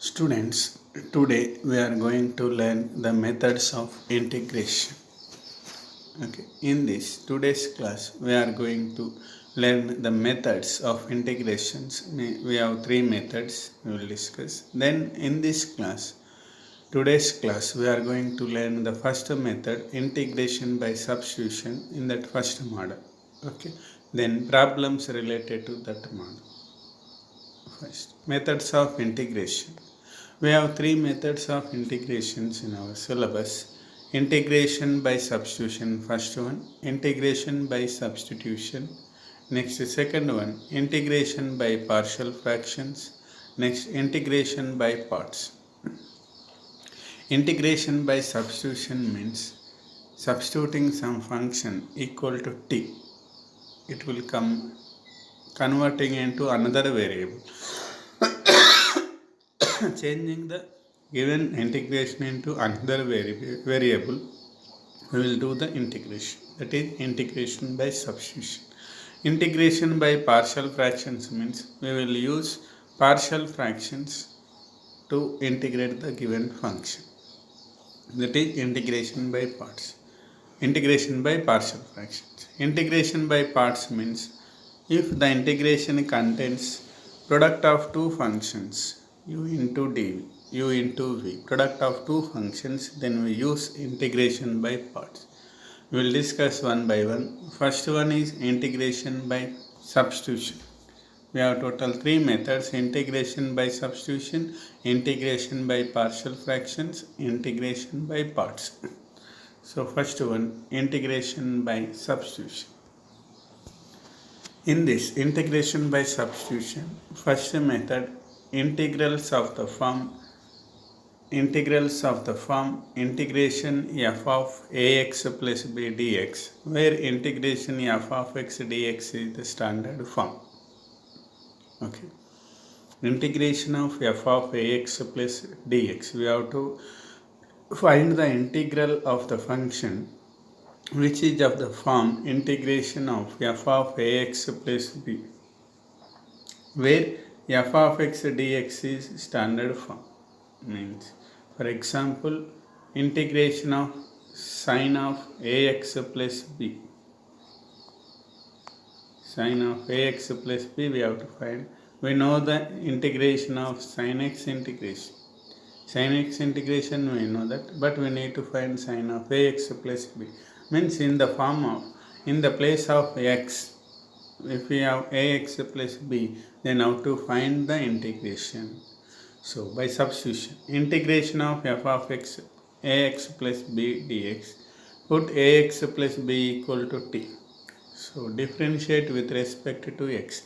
Students, today we are going to learn the methods of integration. Okay, in this today's class, we are going to learn the methods of integrations. We have three methods we will discuss. Then, in this class, today's class, we are going to learn the first method, integration by substitution, in that first model. Okay, then problems related to that model. First, methods of integration. We have three methods of integrations in our syllabus. Integration by substitution, first one. Integration by substitution. Next, second one. Integration by partial fractions. Next, integration by parts. Integration by substitution means substituting some function equal to t. It will come converting into another variable. Changing the given integration into another variable, we will do the integration. That is integration by substitution. Integration by partial fractions means we will use partial fractions to integrate the given function. That is integration by parts. Integration by partial fractions. Integration by parts means if the integration contains product of two functions u into dv, u into v, product of two functions, then we use integration by parts. We will discuss one by one. First one is integration by substitution. We have total three methods: integration by substitution, integration by partial fractions, integration by parts. So first one, integration by substitution. In this integration by substitution, first method, integrals of the form integration f of ax plus b dx, where integration f of x dx is the standard form. Okay, integration of f of ax plus dx, we have to find the integral of the function which is of the form integration of f of ax plus b, where f of x dx is standard form. Means, for example, integration of sine of ax plus b. Sine of ax plus b we have to find. We know the integration of sine x integration. Sin x integration we know that, but we need to find sine of ax plus b. Means in the form of, in the place of x, if we have ax plus b, then how to find the integration. So by substitution, integration of f of x ax plus b dx, put ax plus b equal to t. So differentiate with respect to x.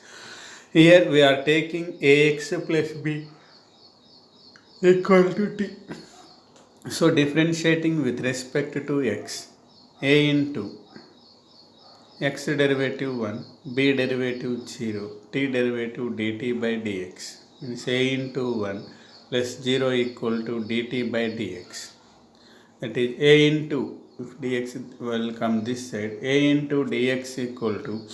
Here we are taking ax plus b equal to t. So differentiating with respect to x, a into x derivative 1, b derivative 0, t derivative dt by dx, means a into 1 plus 0 equal to dt by dx. That is a into, if dx will come this side, a into dx equal to,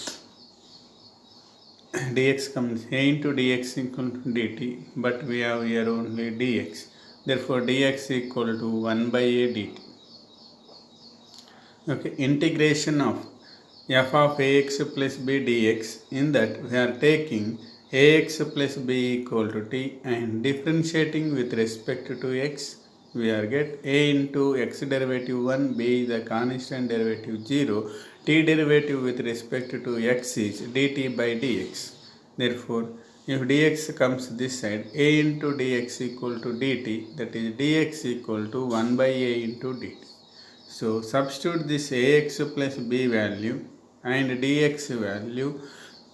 dx comes a into dx equal to dt, but we have here only dx. Therefore, dx equal to 1 by a dt. Okay, integration of f of ax plus b dx, in that we are taking ax plus b equal to t and differentiating with respect to x, we are get a into x derivative 1, b the constant derivative 0, t derivative with respect to x is dt by dx. Therefore, if dx comes this side, a into dx equal to dt, that is dx equal to 1 by a into dt. So substitute this ax plus b value and dx value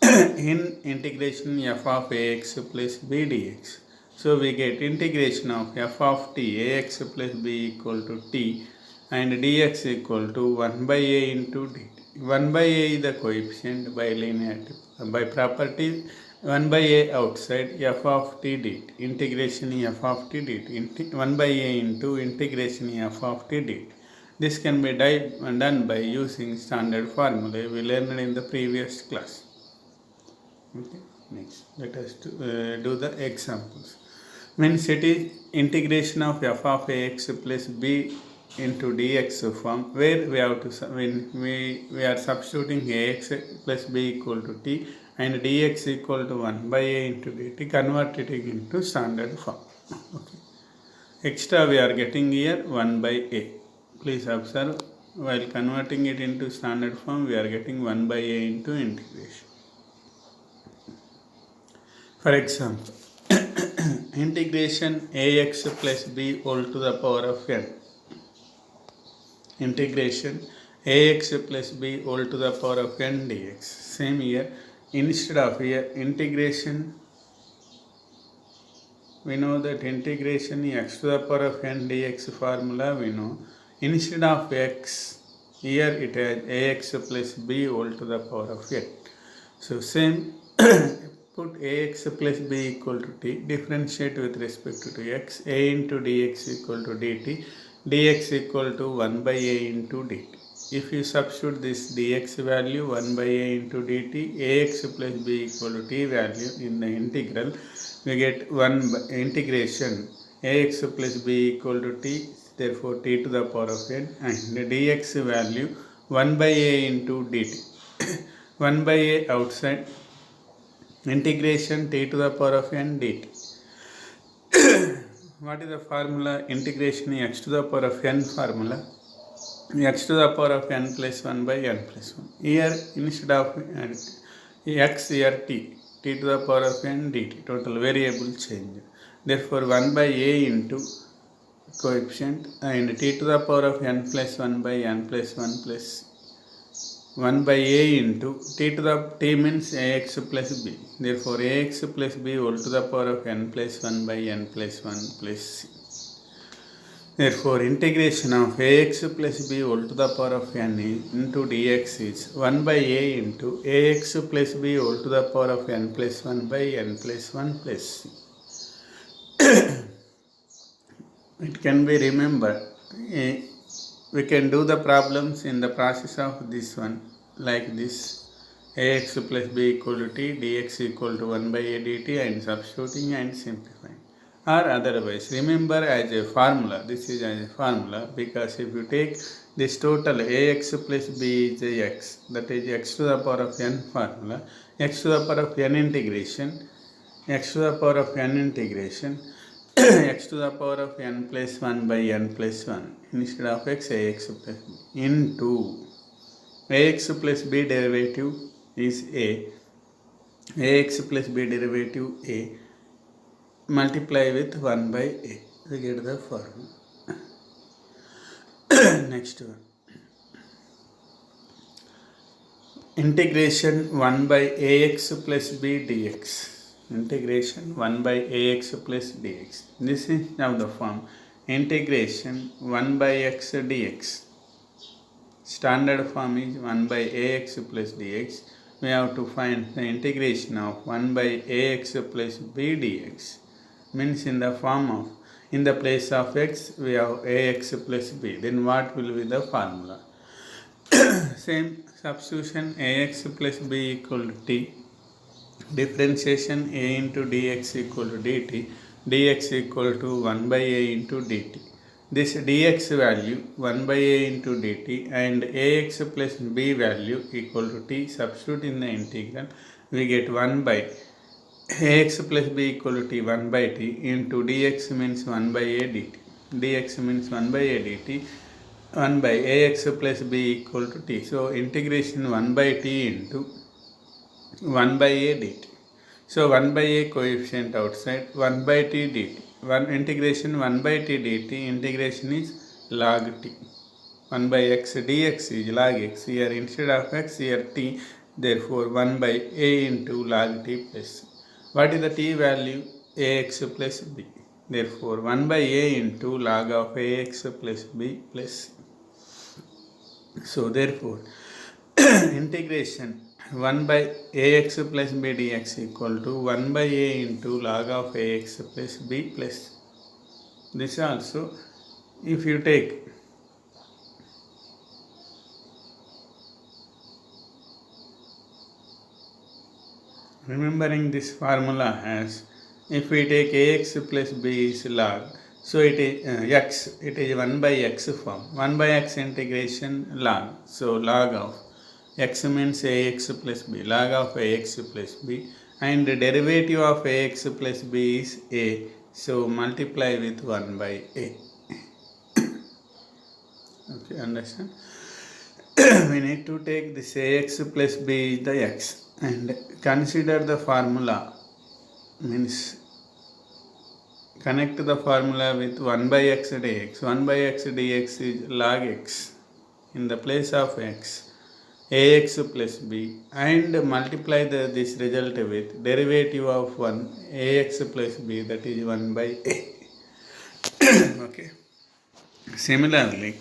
in integration f of ax plus b dx. So we get integration of f of t ax plus b equal to t and dx equal to 1 by a into dt. 1 by a is the coefficient by linearity. By property, 1 by a outside, f of t dt. Integration f of t dt. 1 by a into integration f of t dt. This can be done by using standard formula we learned in the previous class. Okay. Next, let us do the examples. Means it is integration of f of ax plus b into dx form, where we have to when we are substituting ax plus b equal to t and dx equal to 1 by a into dt, converting it into standard form. Okay. Extra we are getting here 1 by a. Please observe, while converting it into standard form, we are getting 1 by a into integration. For example, integration ax plus b whole to the power of n. Integration ax plus b whole to the power of n dx. Same here, instead of here integration, we know that integration x to the power of n dx formula we know. Instead of x, here it has ax plus b whole to the power of n. So same, put ax plus b equal to t, differentiate with respect to x, a into dx equal to dt, dx equal to 1 by a into dt. If you substitute this dx value 1 by a into dt, ax plus b equal to t value in the integral, we get 1 by integration ax plus b equal to t, therefore t to the power of n, and the dx value 1 by a into dt. 1 by a outside, integration t to the power of n dt. What is the formula? Integration x to the power of n formula, x to the power of n plus 1 by n plus 1. Here instead of x, here t to the power of n dt, total variable change. Therefore 1 by a into coefficient and t to the power of n plus 1 by n plus 1 plus 1 by a into t to the t means ax plus b. Therefore ax plus b whole to the power of n plus 1 by n plus 1 plus c. Therefore integration of ax plus b whole to the power of n into dx is 1 by a into ax plus b whole to the power of n plus 1 by n plus 1 plus c. It can be remembered. We can do the problems in the process of this one like this: ax plus b equal to t, dx equal to 1 by a dt, and substituting and simplifying. Or otherwise, remember as a formula, this is as a formula, because if you take this total ax plus b is a x, that is x to the power of n formula, x to the power of n integration, x to the power of n integration, x to the power of n plus 1 by n plus 1 instead of x, ax plus b into ax plus b derivative is ax plus b derivative a, multiply with 1 by a, we get the formula. Next one, integration 1 by ax plus b dx. Integration 1 by ax plus dx. This is now the form integration 1 by x dx. Standard form is 1 by ax plus dx. We have to find the integration of 1 by ax plus b dx. Means in the form of, in the place of x we have ax plus b. Then what will be the formula? Same substitution, ax plus b equal to t, differentiation a into dx equal to dt, dx equal to 1 by a into dt. This dx value 1 by a into dt and ax plus b value equal to t, substitute in the integral, we get 1 by ax plus b equal to t, 1 by t into dx means 1 by a dt, dx means 1 by a dt, 1 by ax plus b equal to t. So integration 1 by t into 1 by a dt. So 1 by a coefficient outside, 1 by t dt. Integration 1 by t dt, integration is log t. 1 by x dx is log x. Here instead of x, here t. Therefore 1 by a into log t plus c. What is the t value? Ax plus b. Therefore 1 by a into log of ax plus b plus c. So therefore integration 1 by ax plus b dx equal to 1 by a into log of ax plus b plus. This also, if you take remembering this formula as If we take ax plus b is log, so it is x, it is 1 by x form. 1 by x integration log. So log of x means ax plus b, log of ax plus b, and the derivative of ax plus b is a. So multiply with 1 by a. Okay, understand? We need to take this ax plus b is the x and consider the formula, means connect the formula with 1 by x dx. 1 by x dx is log x in the place of x, ax plus b, and multiply this result with derivative of 1 ax plus b, that is 1 by a. Okay. Similarly,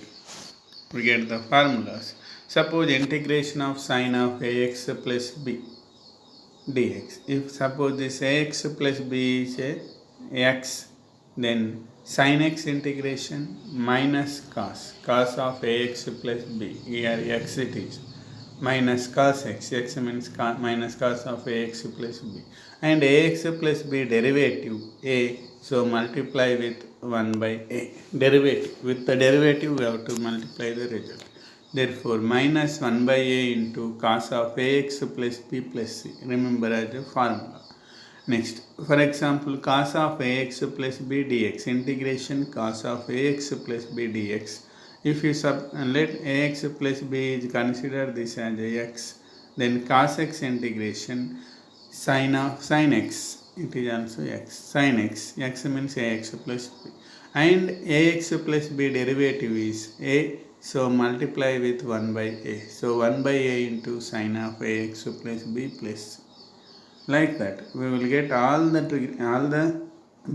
we get the formulas. Suppose integration of sine of ax plus b dx. If suppose this ax plus b is a x, then sin x integration minus cos of ax plus b, here x it is, minus cos x, x means minus cos of ax plus b, and ax plus b derivative a, so multiply with 1 by a. Derivative, with the derivative we have to multiply the result. Therefore, minus 1 by a into cos of ax plus b plus c. Remember as a formula. Next, for example, cos of ax plus b dx, integration cos of ax plus b dx. If you let ax plus b is consider this as a x, then cos x integration sin x, it is also x, sin x, x means ax plus b, and ax plus b derivative is a, so multiply with 1 by a. So 1 by a into sin of ax plus b plus c. Like that, we will get all the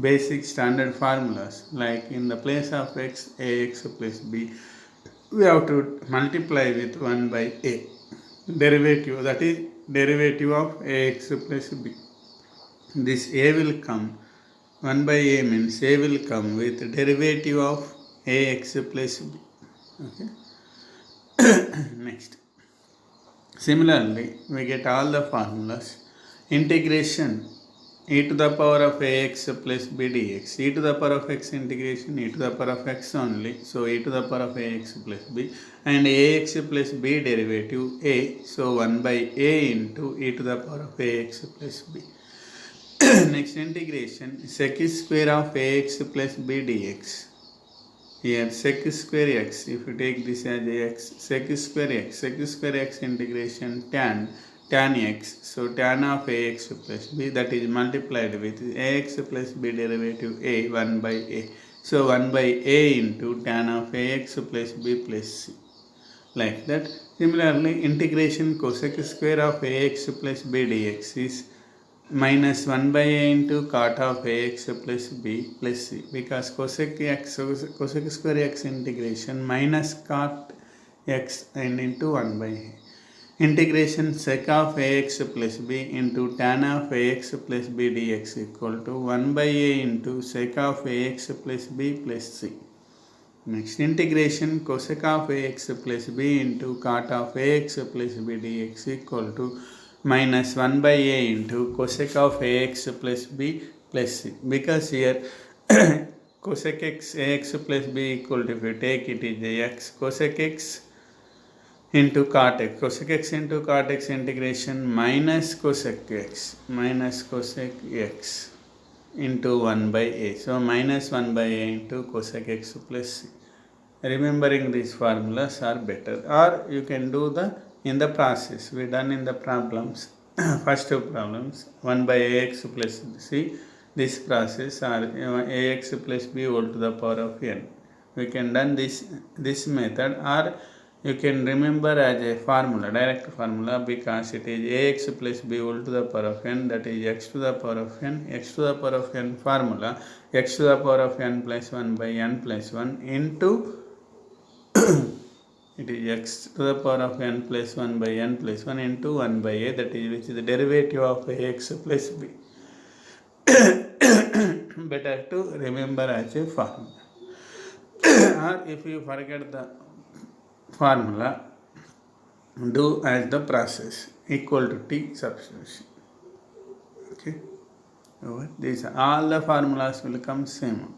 basic standard formulas. Like in the place of x, ax plus b, we have to multiply with 1 by a. Derivative, that is derivative of ax plus b. This a will come, 1 by a means a will come with derivative of ax plus b. Okay. Next. Similarly, we get all the formulas. Integration e to the power of ax plus b dx. E to the power of x integration e to the power of x only. So e to the power of ax plus b, and ax plus b derivative a. So 1 by a into e to the power of ax plus b. Next integration sec square of ax plus b dx. Here sec square x, if you take this as a x, sec square x integration tan x, so tan of ax plus b, that is multiplied with ax plus b derivative a, 1 by a. So 1 by a into tan of ax plus b plus c. Like that. Similarly, integration cosec square of ax plus b dx is minus 1 by a into cot of ax plus b plus c, because cosec square x integration minus cot x and into 1 by a. Integration sec of ax plus b into tan of ax plus b dx equal to 1 by a into sec of ax plus b plus c. Next, integration cosec of ax plus b into cot of ax plus b dx equal to minus 1 by a into cosec of ax plus b plus c, because here cosec x ax plus b equal to, if you take it is a x, cosec x into cot x into cot x integration minus cosec x into 1 by a, so minus 1 by a into cosec x plus c. Remembering these formulas are better, or you can do the in the process we done in the problems. First two problems, 1 by ax plus c, this process, or ax plus b whole to the power of n. We can done this method, or you can remember as a formula, direct formula, because it is ax plus b whole to the power of n, that is x to the power of n. X to the power of n formula, x to the power of n plus 1 by n plus 1 into it is x to the power of n plus 1 by n plus 1 into 1 by a, that is which is the derivative of ax plus b. Better to remember as a formula. Or if you forget the formula, do as the process, equal to t substitution. Okay. over these. All the formulas will come same.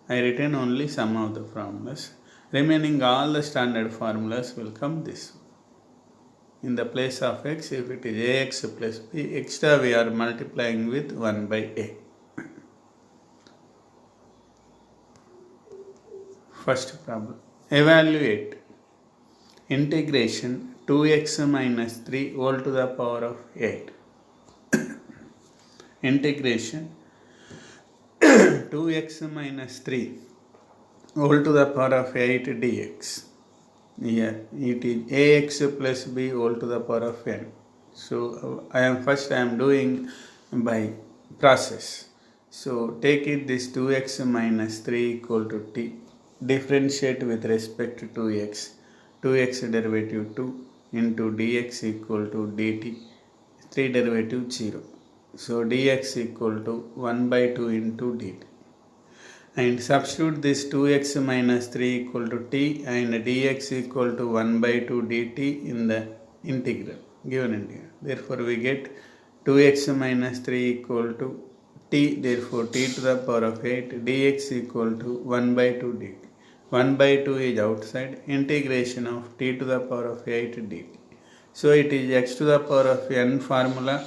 I retain only some of the formulas. Remaining all the standard formulas will come this. In the place of x, if it is ax plus b, extra we are multiplying with 1 by a. First problem. Evaluate integration 2x minus 3 whole to the power of 8. Integration 2x minus 3 whole to the power of 8 dx. Here it is ax plus b whole to the power of n. So I am doing by process. So take it this 2x minus 3 equal to t. Differentiate with respect to x. 2x derivative 2 into dx equal to dt. 3 derivative 0. So dx equal to 1 by 2 into dt. And substitute this 2x minus 3 equal to t and dx equal to 1 by 2 dt in the integral, given integral. Therefore we get 2x minus 3 equal to t, therefore t to the power of 8 dx equal to 1 by 2 dt. 1 by 2 is outside, integration of t to the power of 8 dt. So it is x to the power of n formula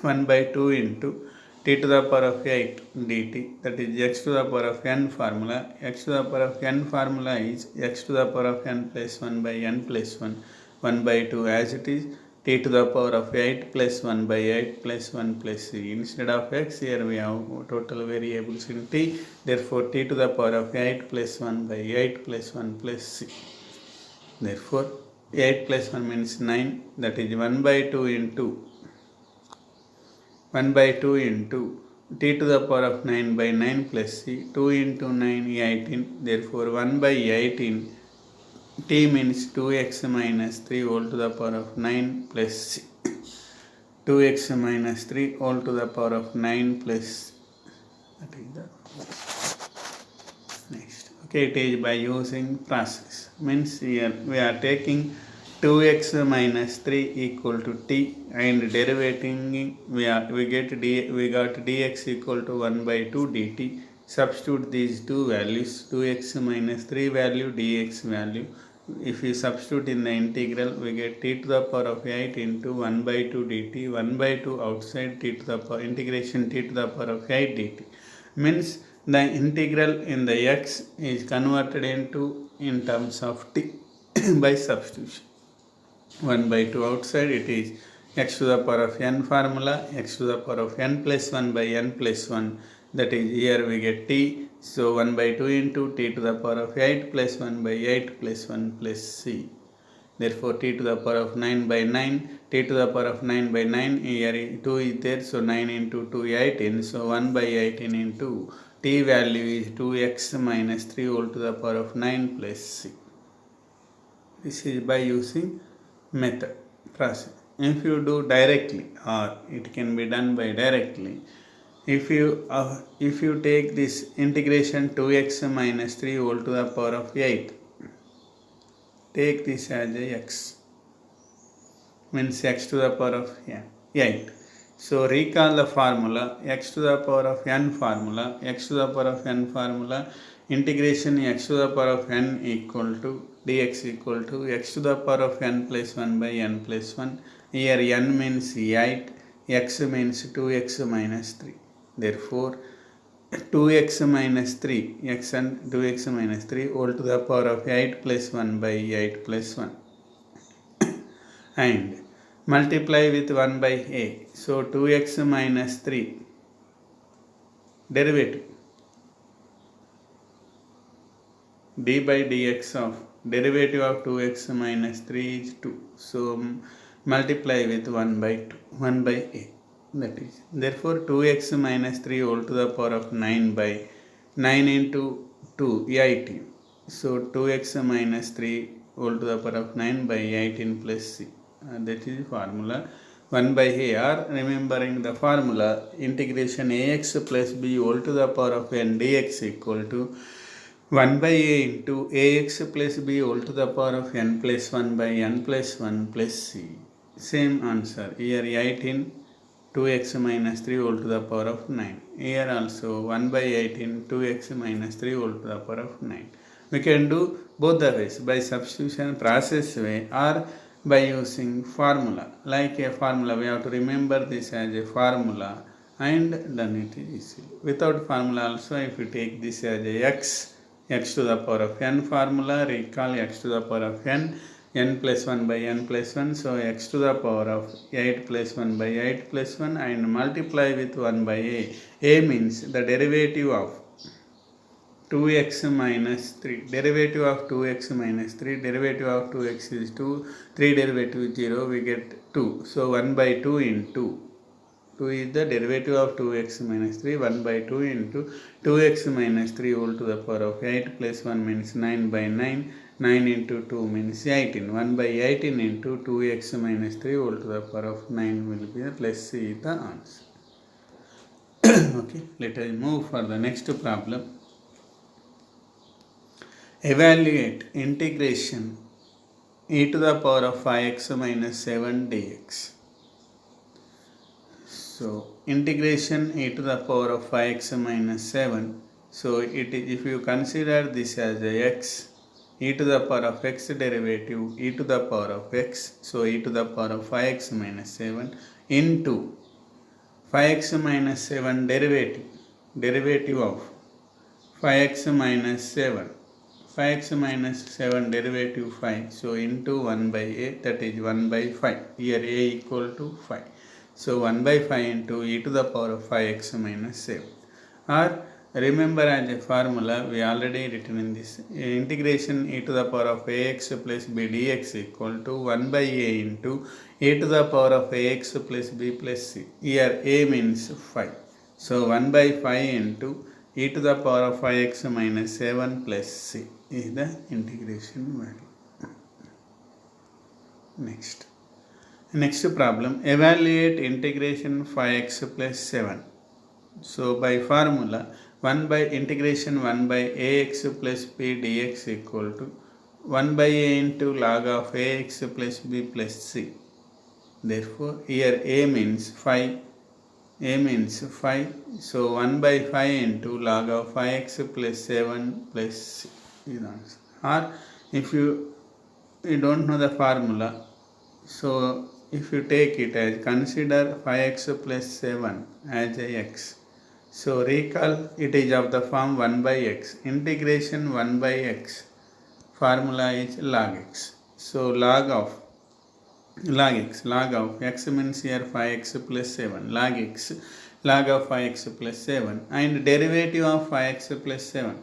1 by 2 into t to the power of 8 dt, that is x to the power of n formula. X to the power of n formula is x to the power of n plus 1 by n plus 1, 1 by 2 as it is, t to the power of 8 plus 1 by 8 plus 1 plus c. Instead of x, here we have total variables in t, therefore t to the power of 8 plus 1 by 8 plus 1 plus c. Therefore 8 plus 1 means 9, that is 1 by 2 into 1 by 2 into t to the power of 9 by 9 plus c. 2 into 9 is 18. Therefore 1 by 18, t means 2x minus 3 whole to the power of 9 plus c. 2x minus 3 whole to the power of 9 plus c. That is the next. Okay, it is by using process. Means here we are taking 2x minus 3 equal to t and derivating we got dx equal to 1 by 2 dt. Substitute these two values, 2x minus 3 value, dx value. If we substitute in the integral, we get t to the power of 8 into 1 by 2 dt. 1 by 2 outside, t to the power integration t to the power of 8 dt. Means the integral in the x is converted into in terms of t by substitution. 1 by 2 outside, it is x to the power of n formula, x to the power of n plus 1 by n plus 1, that is here we get t. So 1 by 2 into t to the power of 8 plus 1 by 8 plus 1 plus c. Therefore t to the power of 9 by 9, t to the power of 9 by 9, here 2 is there, so 9 into 2 is 18, so 1 by 18 into t value is 2x minus 3 whole to the power of 9 plus c. This is by using method process. If you do directly, or it can be done by directly, if you take this integration 2x minus 3 whole to the power of 8, take this as a x, means x to the power of 8. So recall the formula, x to the power of n formula, x to the power of n formula, integration x to the power of n equal to dx equal to x to the power of n plus 1 by n plus 1. Here n means 8, x means 2x minus 3. Therefore 2x minus 3, x and 2x minus 3 whole to the power of 8 plus 1 by 8 plus 1. And multiply with 1 by a. So 2x minus 3 derivative d by dx of derivative of 2x minus 3 is 2. So multiply with 1 by 2, 1 by a. That is, therefore 2x minus 3 whole to the power of 9 by 9 into 2, 18. So 2x minus 3 whole to the power of 9 by 18 plus c. That is formula 1 by a, or remembering the formula, integration ax plus b whole to the power of n dx equal to 1 by a into ax plus b whole to the power of n plus 1 by n plus 1 plus c. Same answer. Here 18, 2x minus 3 whole to the power of 9. Here also 1 by 18 2x minus 3 whole to the power of 9. We can do both the ways, by substitution process way or by using formula. Like a formula, we have to remember this as a formula and done it easily. Without formula also, if you take this as a x to the power of n formula, recall x to the power of n plus 1 by n plus 1, so x to the power of 8 plus 1 by 8 plus 1 and multiply with 1 by a. A means the derivative of 2x minus 3, derivative of 2x minus 3, derivative of 2x is 2, 3 derivative 0, we get 2, so 1 by 2 into 2 is the derivative of 2x minus 3, 1 by 2 into 2x minus 3 whole to the power of 8 plus 1 means 9 by 9, 9 into 2 means 18, 1 by 18 into 2x minus 3 whole to the power of 9 will be the plus C is the answer. Okay, let us move for the next problem. Evaluate integration e to the power of 5x minus 7 dx. So integration e to the power of 5x minus 7. So it is, if you consider this as a x, e to the power of x derivative e to the power of x, so e to the power of 5x minus 7 into 5x minus 7 derivative of 5x minus 7, 5x minus 7 derivative 5, so into 1 by a, that is 1 by 5, here a equal to 5. So 1 by 5 into e to the power of 5x minus 7. Or remember as a formula, we already written in this, integration e to the power of ax plus b dx equal to 1 by a into e to the power of ax plus b plus c. Here a means 5. So 1 by 5 into e to the power of 5x minus 7 plus c is the integration value. Next problem, evaluate integration 5x plus 7. So by formula, 1 by integration 1 by ax plus b dx equal to 1 by a into log of ax plus b plus c. Therefore here a means 5, so 1 by 5 into log of 5x plus 7 plus c is answer. Or if you don't know the formula, so if you take it as, consider 5x plus 7 as a x, so recall it is of the form 1 by x, integration 1 by x, formula is log x, so log of x means here 5x plus 7, log of 5x plus 7 and derivative of 5x plus 7.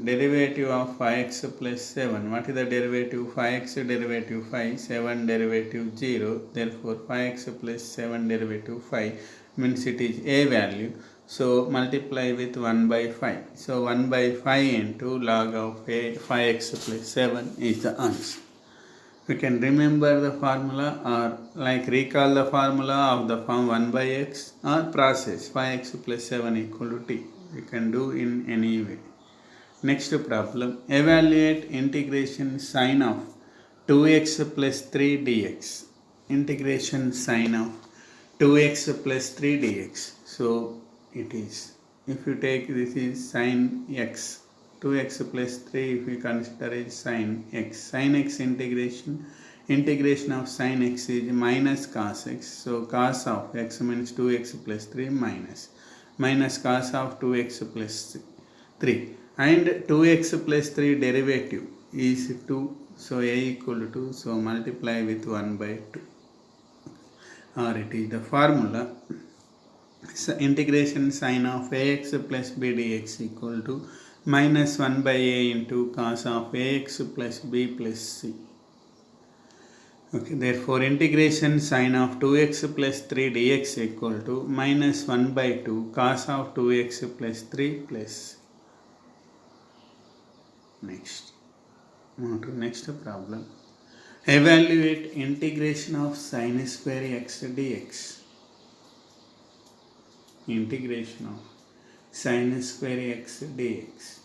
Derivative of 5x plus 7. What is the derivative? 5x derivative 5, 7 derivative 0. Therefore 5x plus 7 derivative 5 means it is a value. So multiply with 1 by 5. So 1 by 5 into log of 5x plus 7 is the answer. We can remember the formula or like recall the formula of the form 1 by x or process 5x plus 7 equal to t. We can do in any way. Next problem, evaluate integration sine of 2x plus 3 dx. Integration sine of 2x plus 3 dx. So it is, if you take this is sine x, 2x plus 3 if we consider it sine x. Sine x integration of sine x is minus cos x. So cos of x means 2x plus 3 minus cos of 2x plus 3. And 2x plus 3 derivative is 2, so a equal to 2, so multiply with 1 by 2. Or it is the formula, so integration sine of ax plus b dx equal to minus 1 by a into cos of ax plus b plus c. Okay, therefore integration sine of 2x plus 3 dx equal to minus 1 by 2 cos of 2x plus 3 plus c. Next problem. Evaluate integration of sin square x dx. Integration of sin square x dx.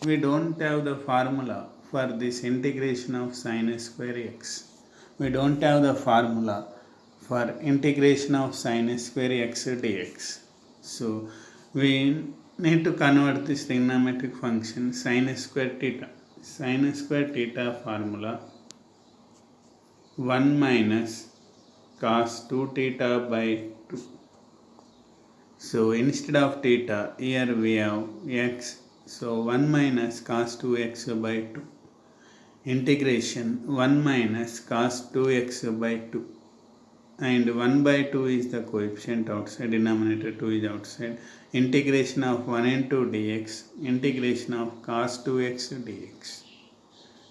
We don't have the formula for this integration of sin square x. We don't have the formula for integration of sin square x dx. So we need to convert this trigonometric function sin square theta. Sin square theta formula 1 minus cos 2 theta by 2. So instead of theta, here we have x. So 1 minus cos 2x by 2. Integration 1 minus cos 2x by 2. And 1 by 2 is the coefficient outside, denominator 2 is outside. Integration of 1 into dx, integration of cos 2x dx.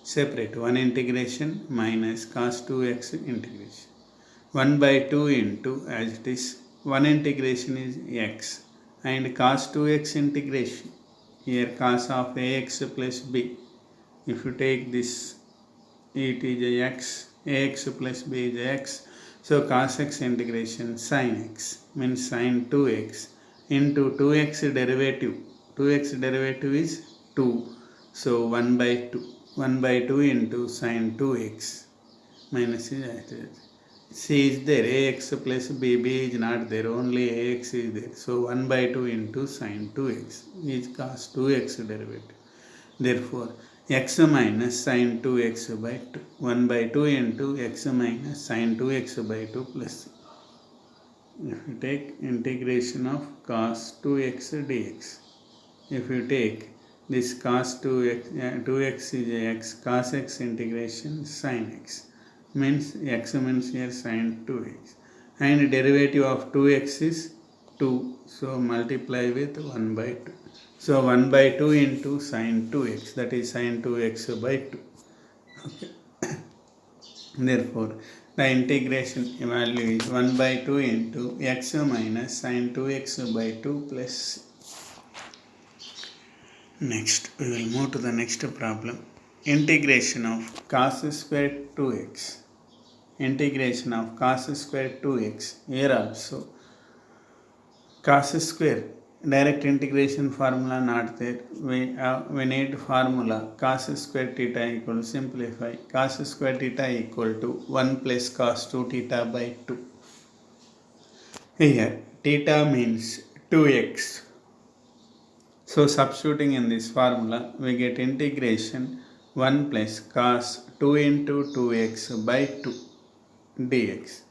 Separate 1 integration minus cos 2x integration. 1 by 2 into, as it is, 1 integration is x and cos 2x integration. Here cos of ax plus b. If you take this, it is x, ax plus b is x. So cos x integration sin x means sin 2x into 2x derivative. 2x derivative is 2. So 1 by 2. 1 by 2 into sin 2x minus is c is there, ax plus b, b is not there, only ax is there. So 1 by 2 into sin 2x is cos 2x derivative. Therefore x minus sin 2x by 2. 1 by 2 into x minus sin 2x by 2 plus c. If you take integration of cos 2x dx, if you take this cos 2x is x, cos x integration sin x means x means here sin 2x, and derivative of 2x is 2, so multiply with 1 by 2. So 1 by 2 into sin 2x, that is sin 2x by 2. Okay. Therefore the integration value is 1 by 2 into x minus sin 2x by 2 plus c. Next we will move to the next problem. Integration of cos square 2x. Integration of cos square 2x. Here also cos square, direct integration formula not there. We need formula cos square theta equal to, simplify, cos square theta equal to 1 plus cos 2 theta by 2. Here theta means 2x. So substituting in this formula, we get integration 1 plus cos 2 into 2x by 2 dx.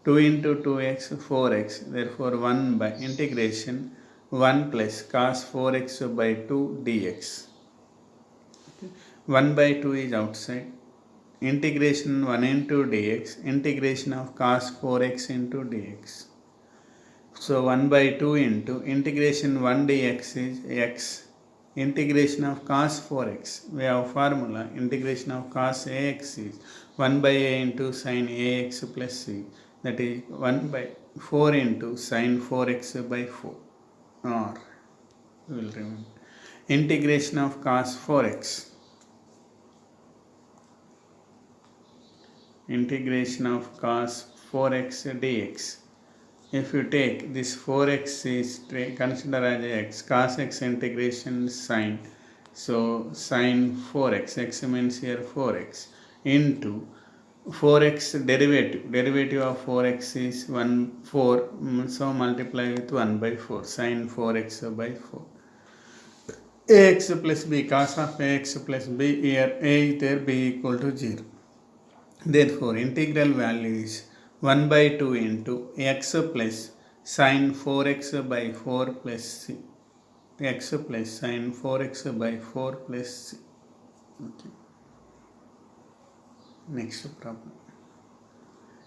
2 into 2x 4x, therefore 1 by integration 1 plus cos 4x by 2 dx. 1 by 2 is outside. Integration 1 into dx, integration of cos 4x into dx. So 1 by 2 into integration 1 dx is x. Integration of cos 4x, we have formula integration of cos ax is 1 by a into sin ax plus c, that is 1 by 4 into sin 4x by 4, or we will remember integration of cos 4x, integration of cos 4x dx. If you take this 4x is consider as x, cos x integration sin, so sin 4x, x means here 4x, into 4x derivative of 4x is 4, so multiply with 1 by 4, sin 4x by 4. Ax plus b, cos of ax plus b, here a is there, b equal to 0. Therefore integral value is 1 by 2 into x plus sin 4x by 4 plus c. X plus sin 4x by 4 plus c. Okay. Next problem.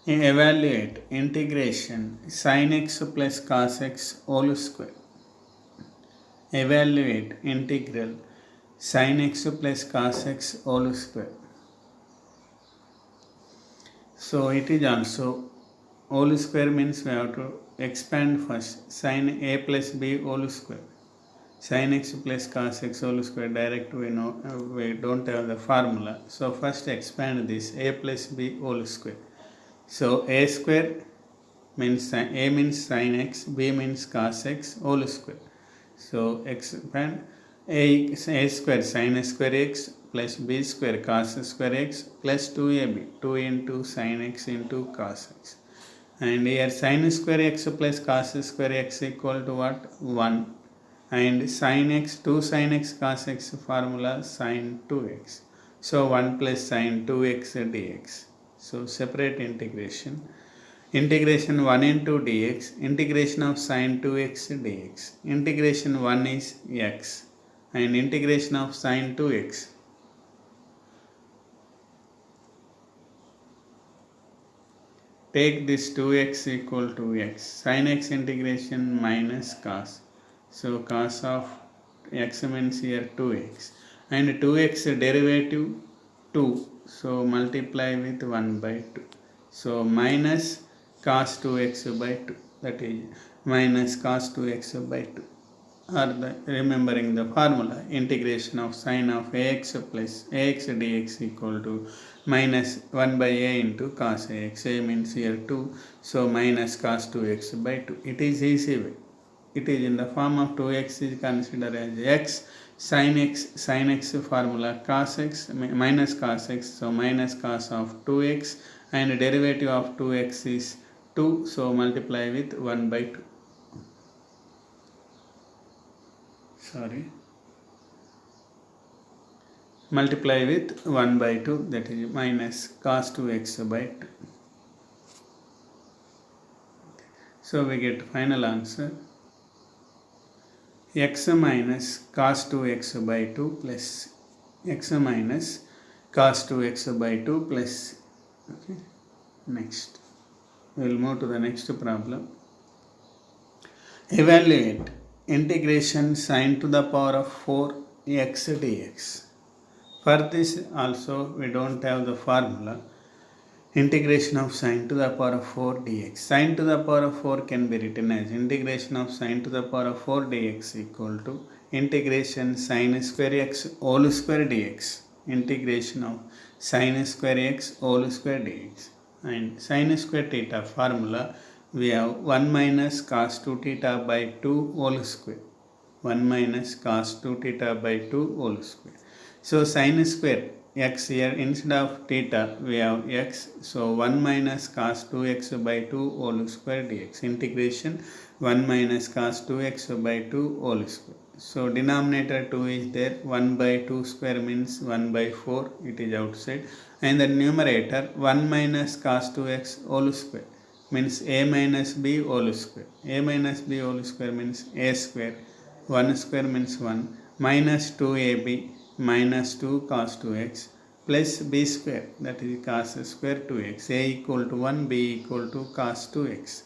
Evaluate integration sin x plus cos x whole square. Evaluate integral sin x plus cos x whole square. So it is also whole square means we have to expand first. Sin a plus b whole square. Sin x plus cos x whole square, direct we know, we don't have the formula. So first expand this a plus b whole square. So a square means a means sin x, b means cos x whole square. So expand a square sin square x plus b square cos square x plus 2ab, 2 into sin x into cos x. And here sin square x plus cos square x equal to what? 1. And sin x, 2 sin x cos x formula sin 2x. So 1 plus sin 2x dx. So separate integration. Integration 1 into dx, integration of sin 2x dx. Integration 1 is x and integration of sin 2x. Take this 2x equal to x. Sin x integration minus cos. So cos of x means here 2x. And 2x derivative 2. So multiply with 1 by 2. So minus cos 2x by 2. That is minus cos 2x by 2. Or remembering the formula, integration of sin of ax plus ax dx equal to minus 1 by a into cos ax. A means here 2, so minus cos 2x by 2. It is easy way. It is in the form of 2x is considered as x, sin x formula cos x minus cos x, so minus cos of 2x, and derivative of 2x is 2, so multiply with 1 by 2. Multiply with 1 by 2, that is minus cos 2x by 2. So we get final answer x minus cos 2x by 2 plus x minus cos 2x by 2 plus. Okay. Next we will move to the next problem. Evaluate integration sin to the power of 4x dx. For this also we don't have the formula. Integration of sin to the power of 4 dx. Sin to the power of 4 can be written as integration of sin to the power of 4 dx equal to integration sin square x whole square dx. Integration of sin square x whole square dx. And sin square theta formula, we have 1 minus cos 2 theta by 2 whole square. 1 minus cos 2 theta by 2 whole square. So sin square x here, instead of theta we have x, so 1 minus cos 2x by 2 whole square dx. Integration 1 minus cos 2x by 2 whole square. So denominator 2 is there, 1 by 2 square means 1 by 4, it is outside, and the numerator 1 minus cos 2x whole square means a minus b whole square. A minus b whole square means a square, 1 square means 1, minus 2ab minus 2 cos 2x plus b square, that is cos square 2x. A equal to 1, b equal to cos 2x.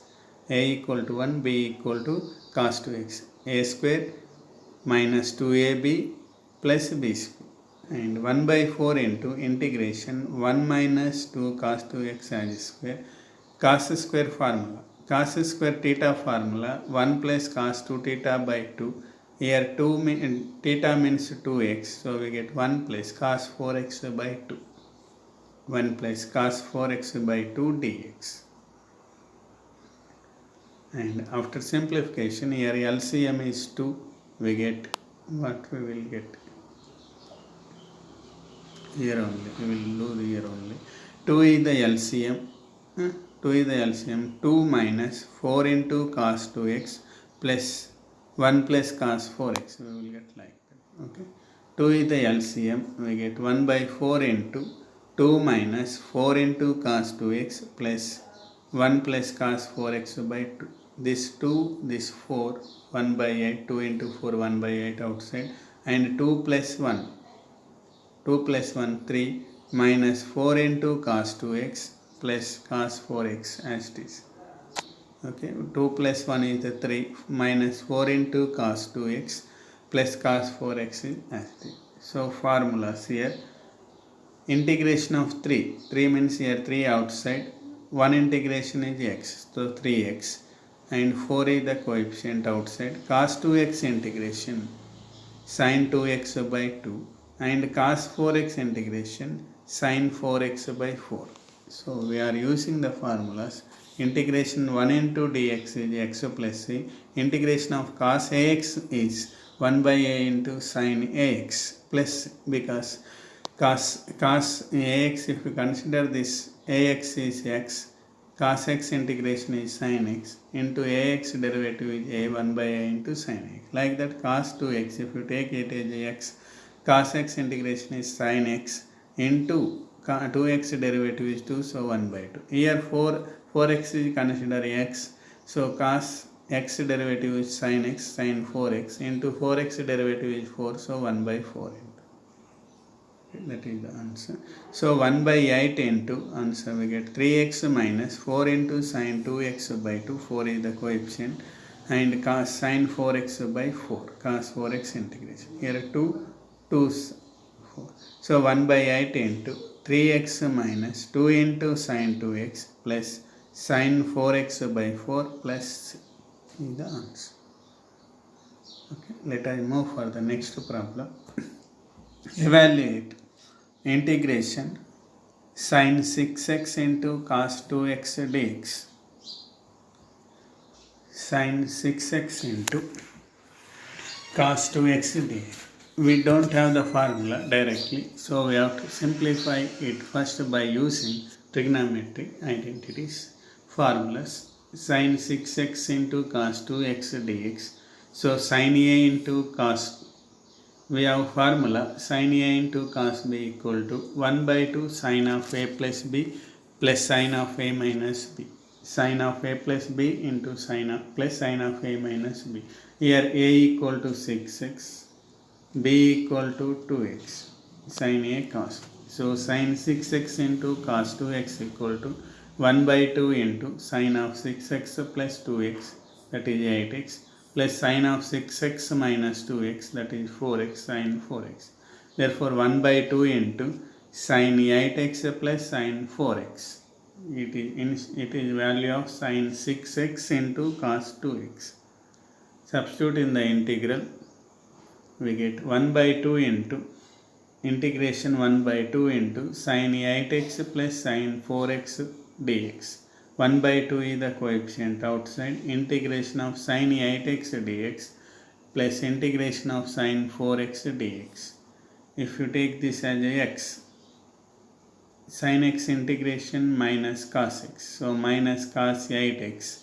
A equal to 1, b equal to cos 2x. A square minus 2ab plus b square. And 1 by 4 into integration 1 minus 2 cos 2x as square. Cos square formula. Cos square theta formula 1 plus cos 2 theta by 2. Here theta means 2x, so we get 1 plus cos 4x by 2. 1 plus cos 4x by 2 dx. And after simplification, here LCM is 2, we get what we will get here only, we will do here only. 2 is the LCM, 2 is the LCM, 2 minus 4 into cos 2x plus 1 plus cos 4x, we will get like that. Okay. 2 is the LCM, we get 1 by 4 into 2 minus 4 into cos 2x plus 1 plus cos 4x by 2. This 2, this 4, 1 by 8, 2 into 4, 1 by 8 outside, and 2 plus 1, 2 plus 1, 3, minus 4 into cos 2x plus cos 4x as it is. Okay, 2 plus 1 is the 3, minus 4 into cos 2x plus cos 4x is as it is. So formulas here, integration of 3 means here 3 outside, 1 integration is x, so 3x, and 4 is the coefficient outside. Cos 2x integration sin 2x by 2, and cos 4x integration sin 4x by 4. So we are using the formulas. Integration 1 into dx is x plus c. Integration of cos ax is 1 by a into sin ax plus, because cos ax, if you consider this ax is x, cos x integration is sin x into ax derivative is a 1 by a into sin x. Like that cos 2x, if you take it as x, cos x integration is sin x into 2x derivative is 2, so 1 by 2. Here 4x is considered x, so cos x derivative is sin x, sin 4x into 4x derivative is 4, so 1 by 4. That is the answer. So 1 by 8 into answer we get 3x minus 4 into sin 2x by 2, 4 is the coefficient, and cos sin 4x by 4, cos 4x integration. Here 2, 2, 4. So 1 by 8 into 3x minus 2 into sin 2x plus sin 4x by 4 plus is the answer. Okay, let us move for the next problem. Evaluate integration sin 6x into cos 2x dx. Sin 6x into cos 2x dx. We don't have the formula directly, so we have to simplify it first by using trigonometric identities, formulas. Sin 6x into cos 2x dx. So sin a into cos, we have formula sin a into cos b equal to 1 by 2 sin of a plus b plus sin of a minus b. Sin of a plus b into sin of plus sin of a minus b. Here a equal to 6x, b equal to 2x, sin a cos. So sin 6x into cos 2x equal to 1 by 2 into sin of 6x plus 2x, that is 8x, plus sin of 6x minus 2x, that is 4x, sin 4x. Therefore 1 by 2 into sin 8x plus sin 4x. It is value of sin 6x into cos 2x. Substitute in the integral, we get 1 by 2 into integration 1 by 2 into sin 8x plus sin 4x dx. 1 by 2 is the coefficient outside, integration of sin 8x dx plus integration of sin 4x dx. If you take this as a x, sin x integration minus cos x, so minus cos 8x,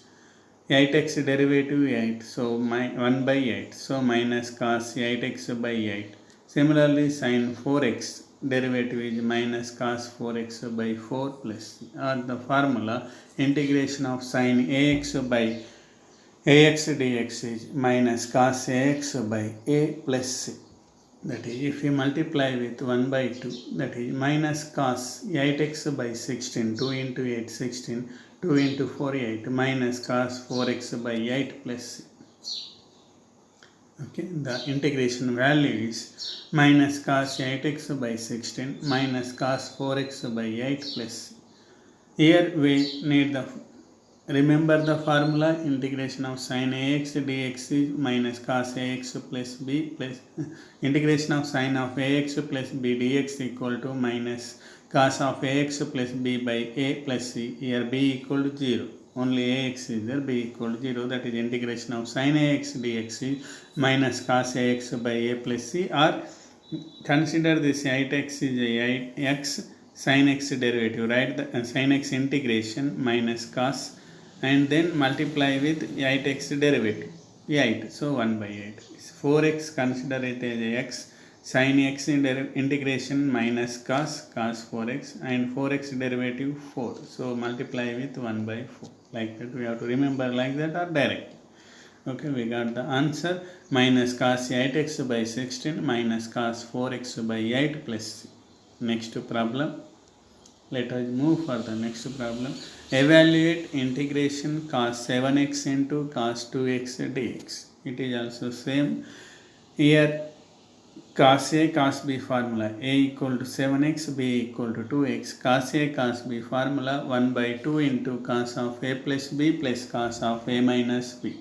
8x derivative 8, so 1 by 8, so minus cos 8x by 8. Similarly sin 4x derivative is minus cos 4x by 4 plus, or the formula integration of sin ax by ax dx is minus cos ax by a plus c. That is, if you multiply with 1 by 2, that is minus cos 8x by 16, 2 into 8, 16, 2 into 4, 8, minus cos 4x by 8 plus c. Okay, the integration value is minus cos 8x by 16 minus cos 4x by 8 plus c. Here we need the, remember the formula, integration of sin ax dx is minus cos ax plus b plus integration of sin of ax plus b dx equal to minus cos of ax plus b by a plus c. Here b equal to 0. Only ax is there, b equal to 0. That is integration of sin ax dx is minus cos ax by a plus c, or consider this 8x is a x sin x derivative, right? The sin x integration minus cos, and then multiply with 8x derivative, 8, so 1 by 8. 4x, consider it as a x, sin x integration minus cos 4x, and 4x derivative 4, so multiply with 1 by 4. Like that we have to remember like that or direct. Okay, we got the answer, minus cos 8x by 16 minus cos 4x by 8 plus c. Next problem, let us move for the next problem. Evaluate integration cos 7x into cos 2x dx. It is also same. Here cos a cos b formula, a equal to 7x, b equal to 2x. Cos a cos b formula 1 by 2 into cos of a plus b plus cos of a minus b.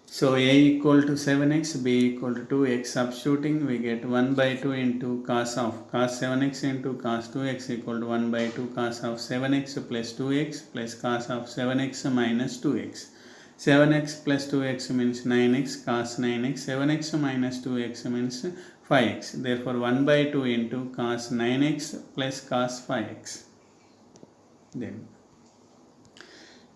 So a equal to 7x, b equal to 2x. Substituting, we get 1 by 2 into cos 7x into cos 2x equal to 1 by 2 cos of 7x plus 2x plus cos of 7x minus 2x. 7x plus 2x means 9x, cos 9x. 7x minus 2x means 5x. Therefore 1 by 2 into cos 9x plus cos 5x. Then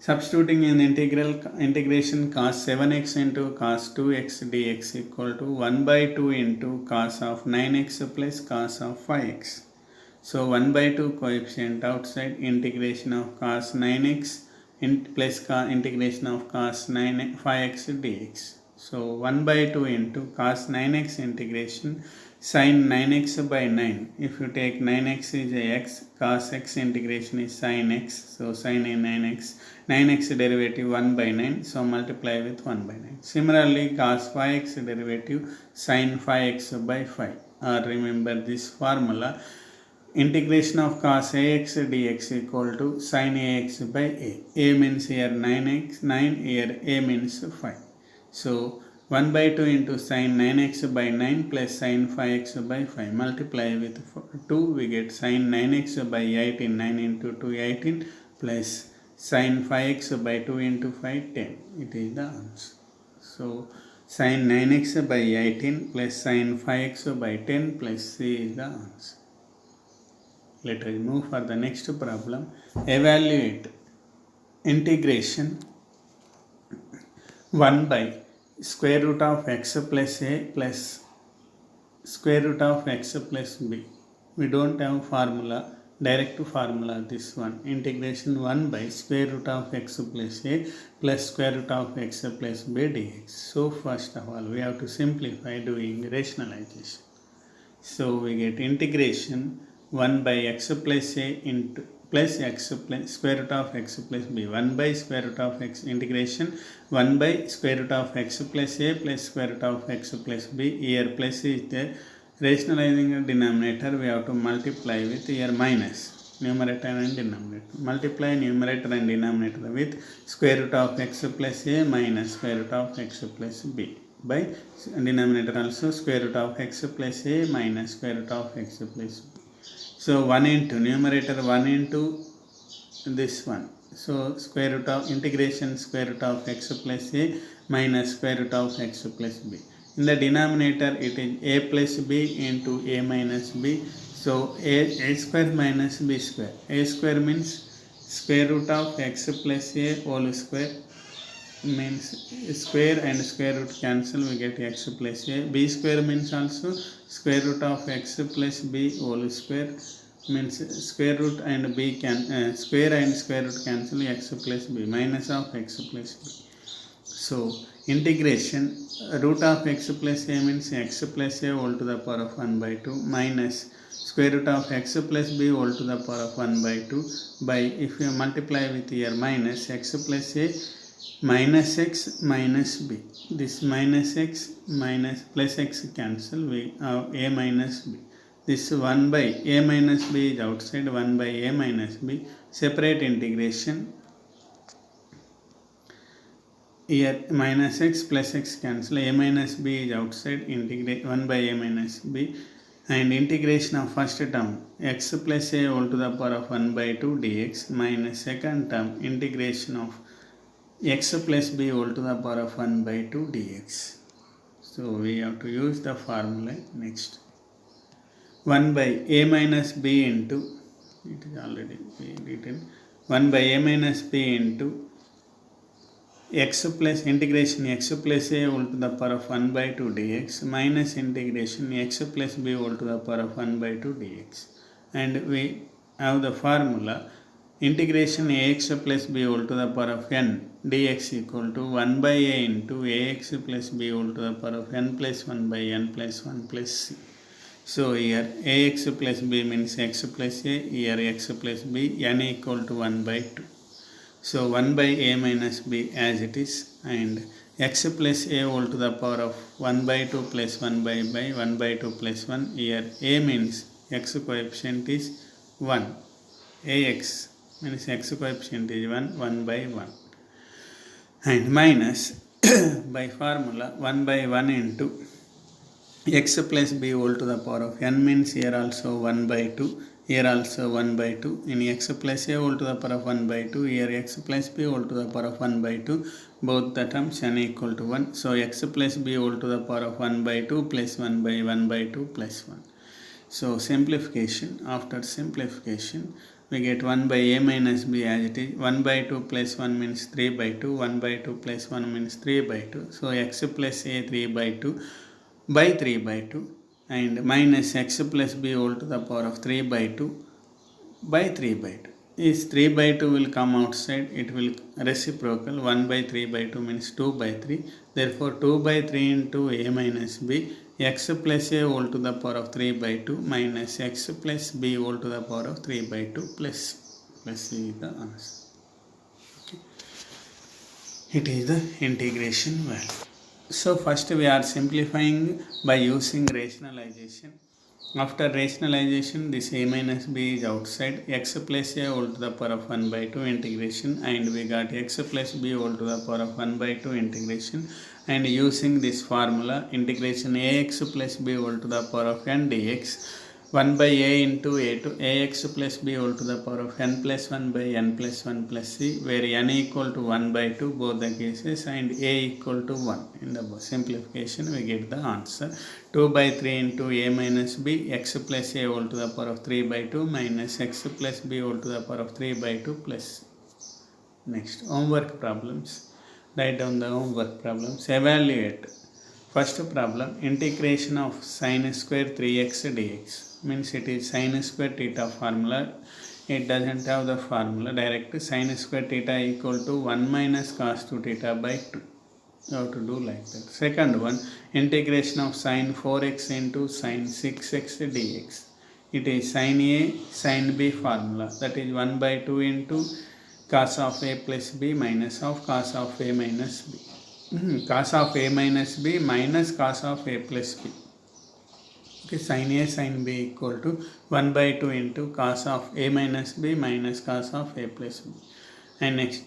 Substituting in integration cos 7x into cos 2x dx equal to 1 by 2 into cos of 9x plus cos of 5x. So 1 by 2 coefficient outside, integration of cos 9x plus integration of cos 5x dx. So 1 by 2 into cos 9x integration sin 9x by 9. If you take 9x is a x, cos x integration is sin x. So sin 9x, 9x derivative 1 by 9. So multiply with 1 by 9. Similarly, cos 5x derivative sin 5x by 5. Or remember this formula. Integration of cos ax dx equal to sin ax by a. A means here 9x, 9, here a means 5. So 1 by 2 into sin 9x by 9 plus sin 5x by 5. Multiply with 2, we get sin 9x by 18, 9 into 2, 18 plus sin 5x by 2 into 5, 10. It is the answer. So sin 9x by 18 plus sin 5x by 10 plus C is the answer. Let us move for the next problem. Evaluate integration 1 by square root of x plus a plus square root of x plus b. We don't have formula, direct formula this one. Integration 1 by square root of x plus a plus square root of x plus b dx. So first of all, we have to simplify doing rationalization. So we get integration 1 by x plus a into plus x plus square root of x plus b. 1 by square root of x integration 1 by square root of x plus a plus square root of x plus b. Here plus is there. Rationalizing the denominator, we have to multiply with here minus numerator and denominator. Multiply numerator and denominator with square root of x plus a minus square root of x plus b. By denominator also square root of x plus a minus square root of x plus b. So 1 into numerator 1 into this one. So square root of integration square root of x plus a minus square root of x plus b. In the denominator it is a plus b into a minus b. So a square minus b square. A square means square root of x plus a whole square, means square and square root cancel, we get x plus a. B square means also square root of x plus b whole square, means square root and b can square and square root cancel, x plus b minus of x plus b. So integration root of x plus a means x plus a whole to the power of 1 by 2 minus square root of x plus b whole to the power of 1 by 2 by, if you multiply with here minus x plus a minus x minus b. This minus x minus plus x cancel, we have a minus b. This 1 by a minus b is outside, 1 by a minus b. Separate integration. Here minus x plus x cancel, a minus b is outside, integrate 1 by a minus b. And integration of first term x plus a whole to the power of 1 by 2 dx minus second term integration of x plus b whole to the power of 1 by 2 dx. So we have to use the formula next. 1 by a minus b into, it is already written, 1 by a minus b into x plus integration x plus a whole to the power of 1 by 2 dx minus integration x plus b whole to the power of 1 by 2 dx. And we have the formula integration ax plus b whole to the power of n dx equal to 1 by a into ax plus b whole to the power of n plus 1 by n plus 1 plus c. So here ax plus b means x plus a, here x plus b, n equal to 1 by 2. So 1 by a minus b as it is, and x plus a whole to the power of 1 by 2 plus 1 by 1 by 2 plus 1. Here a means x coefficient is 1. Ax means x coefficient is 1, 1 by 1. And minus by formula 1 by 1 into x plus b whole to the power of n means here also 1 by 2, here also 1 by 2. In x plus a whole to the power of 1 by 2, here x plus b whole to the power of 1 by 2, both the terms n equal to 1. So x plus b whole to the power of 1 by 2 plus 1 by 1 by 2 plus 1. So simplification, after simplification we get 1 by a minus b as it is. 1 by 2 plus 1 means 3 by 2. 1 by 2 plus 1 means 3 by 2. So x plus a 3 by 2 by 3 by 2 and minus x plus b whole to the power of 3 by 2 by 3 by 2. Is 3 by 2 will come outside, it will reciprocal. 1 by 3 by 2 means 2 by 3. Therefore 2 by 3 into a minus b, x plus a whole to the power of 3 by 2 minus x plus b whole to the power of 3 by 2 plus is the answer. Okay. It is the integration value. So first we are simplifying by using rationalization. After rationalization, this a minus b is outside, x plus a whole to the power of 1 by 2 integration, and we got x plus b whole to the power of 1 by 2 integration, and using this formula integration ax plus b whole to the power of n dx, 1 by a into a2 ax plus b whole to the power of n plus 1 by n plus 1 plus c, where n equal to 1 by 2 both the cases and a equal to 1. In the simplification we get the answer 2 by 3 into a minus b, x plus a whole to the power of 3 by 2 minus x plus b whole to the power of 3 by 2 plus. Next, homework problems. Write down the homework problems. Evaluate. First problem, integration of sin square 3x dx. Means it is sin square theta formula. It doesn't have the formula. Direct sin square theta equal to 1 minus cos 2 theta by 2. You have to do like that. Second one, integration of sin 4x into sin 6x dx. It is sin a sin b formula. That is 1 by 2 into cos of a plus b minus of cos of a minus b. Cos of a minus b minus cos of a plus b. Okay, sin a sin b equal to 1 by 2 into cos of a minus b minus cos of a plus b. And next,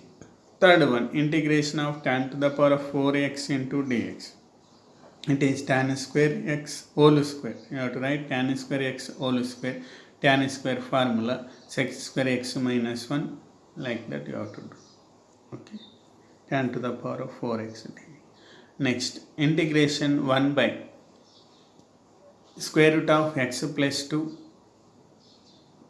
third one, integration of tan to the power of 4x into dx. It is tan square x whole square. You have to write tan square x whole square. Tan square formula sec square x minus 1, like that you have to do. Okay, tan to the power of 4x dx. Next, integration 1 by square root of x plus 2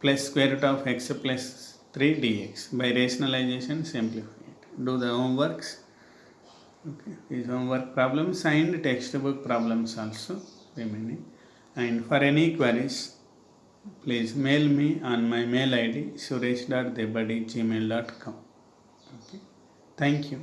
plus square root of x plus 3 dx. By rationalization, simplify it. Do the homeworks. Okay, these homework problems and textbook problems also remaining. And for any queries, please mail me on my mail id suresh.debadi@gmail.com. Okay, thank you.